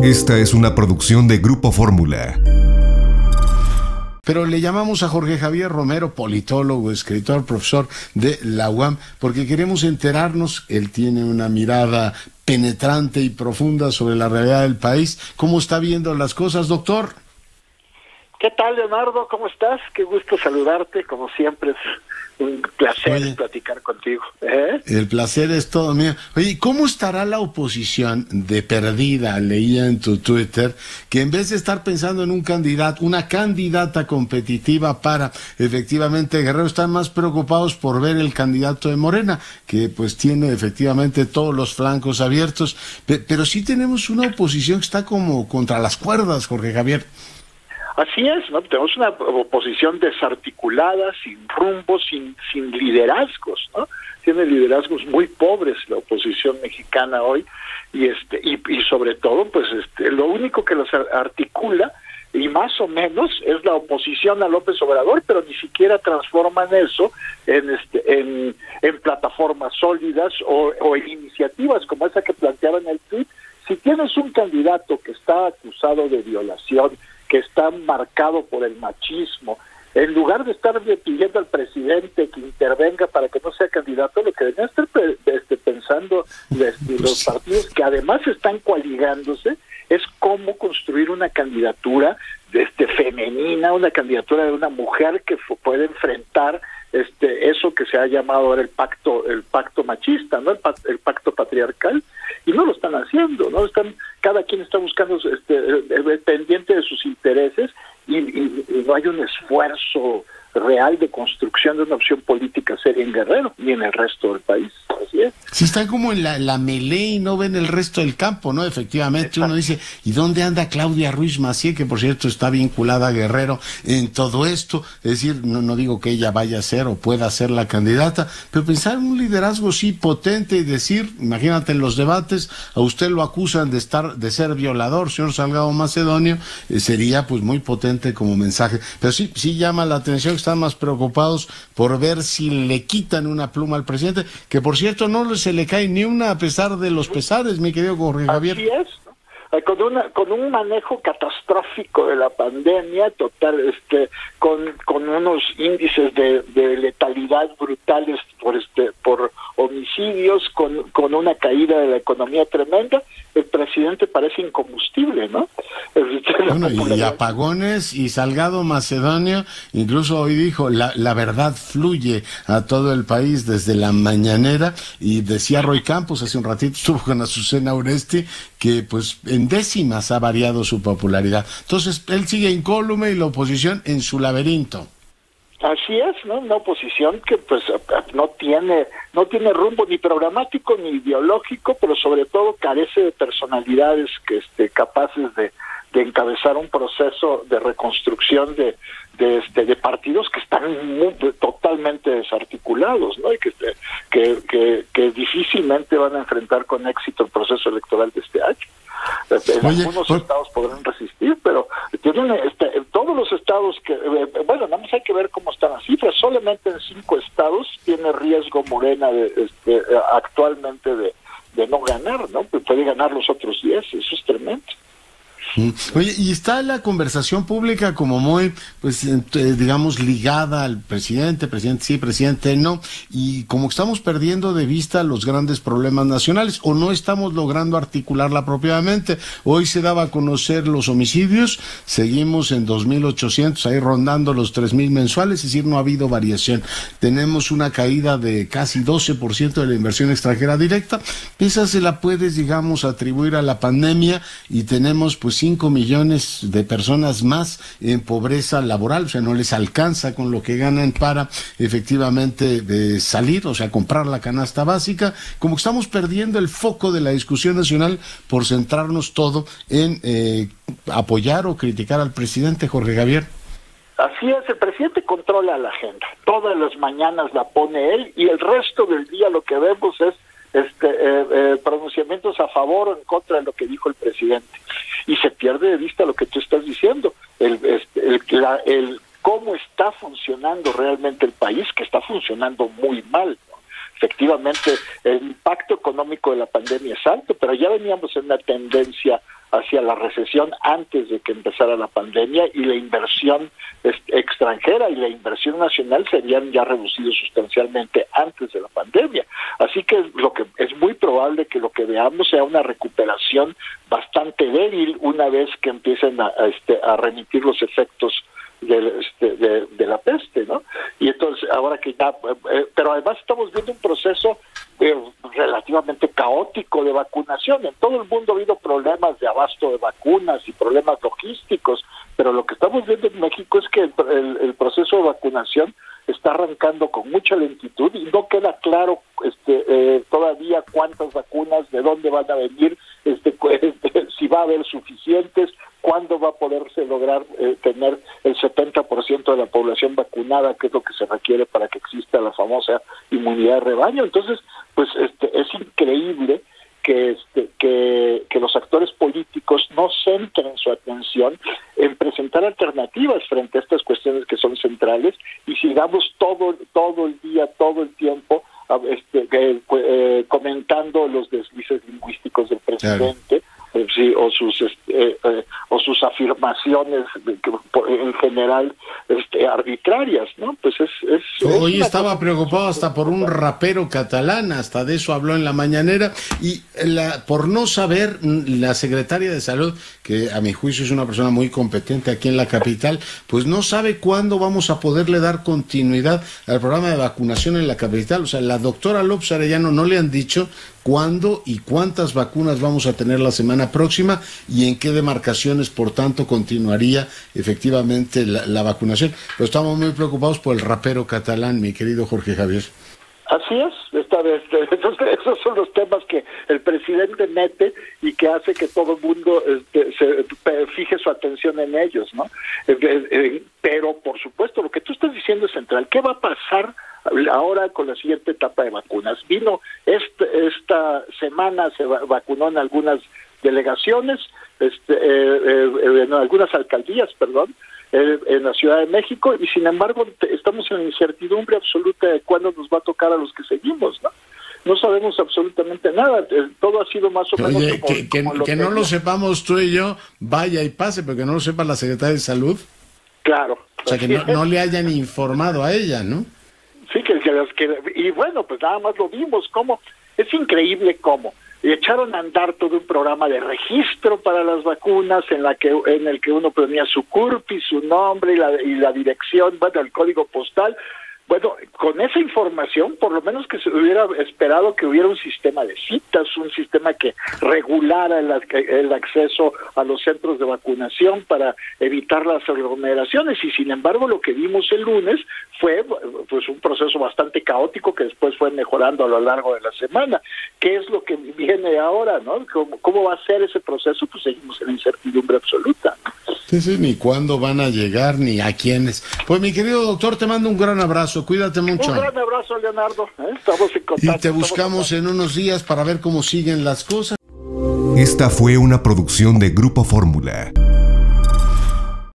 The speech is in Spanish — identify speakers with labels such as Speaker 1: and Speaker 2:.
Speaker 1: Esta es una producción de Grupo Fórmula.
Speaker 2: Pero le llamamos a Jorge Javier Romero, politólogo, escritor, profesor de la UAM, porque queremos enterarnos. Él tiene una mirada penetrante y profunda sobre la realidad del país. ¿Cómo está viendo las cosas, doctor?
Speaker 3: ¿Qué tal, Leonardo? ¿Cómo estás? Qué gusto saludarte, como siempre. Es un placer platicar contigo.
Speaker 2: El placer es todo mío. Oye, ¿cómo estará la oposición de perdida? Leía en tu Twitter que en vez de estar pensando en un candidato, una candidata competitiva para efectivamente Guerrero, están más preocupados por ver el candidato de Morena, que pues tiene efectivamente todos los flancos abiertos. Pero sí tenemos una oposición que está como contra las cuerdas, Jorge Javier.
Speaker 3: Así es, ¿no? Tenemos una oposición desarticulada, sin rumbo, sin liderazgos, ¿no? Tiene liderazgos muy pobres la oposición mexicana hoy, y sobre todo, pues lo único que los articula, y más o menos, es la oposición a López Obrador, pero ni siquiera transforman eso en plataformas sólidas o en iniciativas como esa que planteaba en el tweet. Si tienes un candidato que está acusado de violación, que está marcado por el machismo, en lugar de estar pidiendo al presidente que intervenga para que no sea candidato, lo que deberían estar pensando los partidos que además están coaligándose es cómo construir una candidatura femenina, una candidatura de una mujer que puede enfrentar eso que se ha llamado ahora el pacto machista, ¿no? El pacto patriarcal, y no lo están haciendo, ¿no? Cada quien está buscando pendiente de sus intereses y no hay un esfuerzo real de construcción de una opción política seria en Guerrero ni en el resto del país. Así es.
Speaker 2: Sí, están como en la melee y no ven el resto del campo, ¿no? Efectivamente. Exacto. Uno dice, ¿y dónde anda Claudia Ruiz Massieu, que por cierto está vinculada a Guerrero en todo esto? Es decir, no digo que ella vaya a ser o pueda ser la candidata, pero pensar en un liderazgo sí potente y decir, imagínate en los debates, a usted lo acusan de ser violador, señor Salgado Macedonio, sería pues muy potente como mensaje. Pero sí llama la atención que están más preocupados por ver si le quitan una pluma al presidente, que por cierto no se le cae ni una a pesar de los pesares, mi querido Jorge Javier.
Speaker 3: Así es, ¿no? Con un manejo catastrófico de la pandemia, total, con unos índices de letalidad brutales por homicidios, con una caída de la economía tremenda, el presidente parece incombustible, ¿no?
Speaker 2: Bueno, y apagones, y Salgado Macedonio incluso hoy dijo, la verdad fluye a todo el país desde la mañanera, y decía Roy Campos hace un ratito, estuvo con Azucena Oresti, que pues en décimas ha variado su popularidad. Entonces, él sigue incólume y la oposición en su laberinto.
Speaker 3: Así es, ¿no? Una oposición que pues no tiene rumbo ni programático ni ideológico, pero sobre todo carece de personalidades que capaces de encabezar un proceso de reconstrucción de partidos que están totalmente desarticulados, ¿no? Y que difícilmente van a enfrentar con éxito el proceso electoral de este año. Algunos estados podrán resistir, pero tienen todos los estados nada más hay que ver cómo están las cifras. Solamente en 5 estados tiene riesgo Morena actualmente de no ganar, ¿no? Puede ganar los otros 10, eso es tremendo.
Speaker 2: Oye, y está la conversación pública como muy, pues, digamos, ligada al presidente sí, presidente no, y como estamos perdiendo de vista los grandes problemas nacionales, o no estamos logrando articularla propiamente. Hoy se daba a conocer los homicidios, seguimos en 2.800, ahí rondando los 3.000 mensuales, es decir, no ha habido variación. Tenemos una caída de casi 12% de la inversión extranjera directa, esa se la puedes, digamos, atribuir a la pandemia, y tenemos pues 5 millones de personas más en pobreza laboral, o sea, no les alcanza con lo que ganan para efectivamente salir, o sea, comprar la canasta básica. Como que estamos perdiendo el foco de la discusión nacional por centrarnos todo en apoyar o criticar al presidente, Jorge Javier.
Speaker 3: Así es, el presidente controla la agenda, todas las mañanas la pone él, y el resto del día lo que vemos es pronunciamientos a favor o en contra de lo que dijo el presidente, y se pierde de vista lo que tú estás diciendo, el cómo está funcionando realmente el país, que está funcionando muy mal, ¿no? Efectivamente, el impacto económico de la pandemia es alto, pero ya veníamos en una tendencia hacia la recesión antes de que empezara la pandemia, y la inversión extranjera y la inversión nacional se habían ya reducido sustancialmente antes de la pandemia. Así que lo que es muy probable que lo que veamos sea una recuperación bastante débil una vez que empiecen a remitir los efectos de la peste, ¿no? Y entonces ahora que ya, pero además estamos viendo un proceso relativamente caótico de vacunación. En todo el mundo ha habido problemas de abasto de vacunas y problemas logísticos, pero lo que estamos viendo en México es que el proceso de vacunación está arrancando con mucha lentitud y no queda claro todavía cuántas vacunas, de dónde van a venir, si va a haber suficientes, cuándo va a poderse lograr tener el 70% de la población vacunada, que es lo que se requiere para que exista la famosa inmunidad de rebaño. Entonces, pues es increíble que los actores políticos no centren su atención en presentar alternativas frente a estas cuestiones que son centrales, y sigamos todo el día, todo el tiempo comentando los deslices lingüísticos del presidente. Claro. Sí, o sus afirmaciones en general arbitrarias, ¿no? Pues
Speaker 2: hoy estaba preocupado hasta por un rapero catalán, hasta de eso habló en la mañanera, y por no saber, la secretaria de Salud, que a mi juicio es una persona muy competente aquí en la capital, pues no sabe cuándo vamos a poderle dar continuidad al programa de vacunación en la capital. O sea, la doctora López Arellano no le han dicho cuándo y cuántas vacunas vamos a tener la semana próxima y en qué demarcaciones, por tanto, continuaría efectivamente la vacunación. Pero estamos muy preocupados por el rapero catalán, mi querido Jorge Javier.
Speaker 3: Así es, entonces esos son los temas que el presidente mete y que hace que todo el mundo se fije su atención en ellos, ¿no? Pero, por supuesto, lo que tú estás diciendo es central. ¿Qué va a pasar ahora con la siguiente etapa de vacunas? Esta semana se vacunó en algunas delegaciones, en algunas alcaldías, en la Ciudad de México, y sin embargo estamos en incertidumbre absoluta de cuándo nos va a tocar a los que seguimos, ¿no? No sabemos absolutamente nada, todo ha sido más o menos...
Speaker 2: Oye, que no lo sepamos tú y yo, vaya y pase, pero que no lo sepa la Secretaria de Salud.
Speaker 3: Claro.
Speaker 2: O sea, que no le hayan informado a ella, ¿no?
Speaker 3: Sí, y bueno, pues nada más lo vimos, cómo, es increíble cómo echaron a andar todo un programa de registro para las vacunas en el que uno ponía su CURP y su nombre y la dirección, el código postal. Bueno, con esa información, por lo menos que se hubiera esperado que hubiera un sistema de citas, un sistema que regulara el acceso a los centros de vacunación para evitar las aglomeraciones, y sin embargo lo que vimos el lunes fue pues un proceso bastante caótico que después fue mejorando a lo largo de la semana. ¿Qué es lo que viene ahora, no? ¿Cómo va a ser ese proceso? Pues seguimos en incertidumbre absoluta.
Speaker 2: Sí, ni cuándo van a llegar, ni a quiénes. Pues mi querido doctor, te mando un gran abrazo, cuídate mucho.
Speaker 3: Un gran abrazo, Leonardo. Estamos en contacto.
Speaker 2: Y te buscamos en unos días para ver cómo siguen las cosas.
Speaker 1: Esta fue una producción de Grupo Fórmula.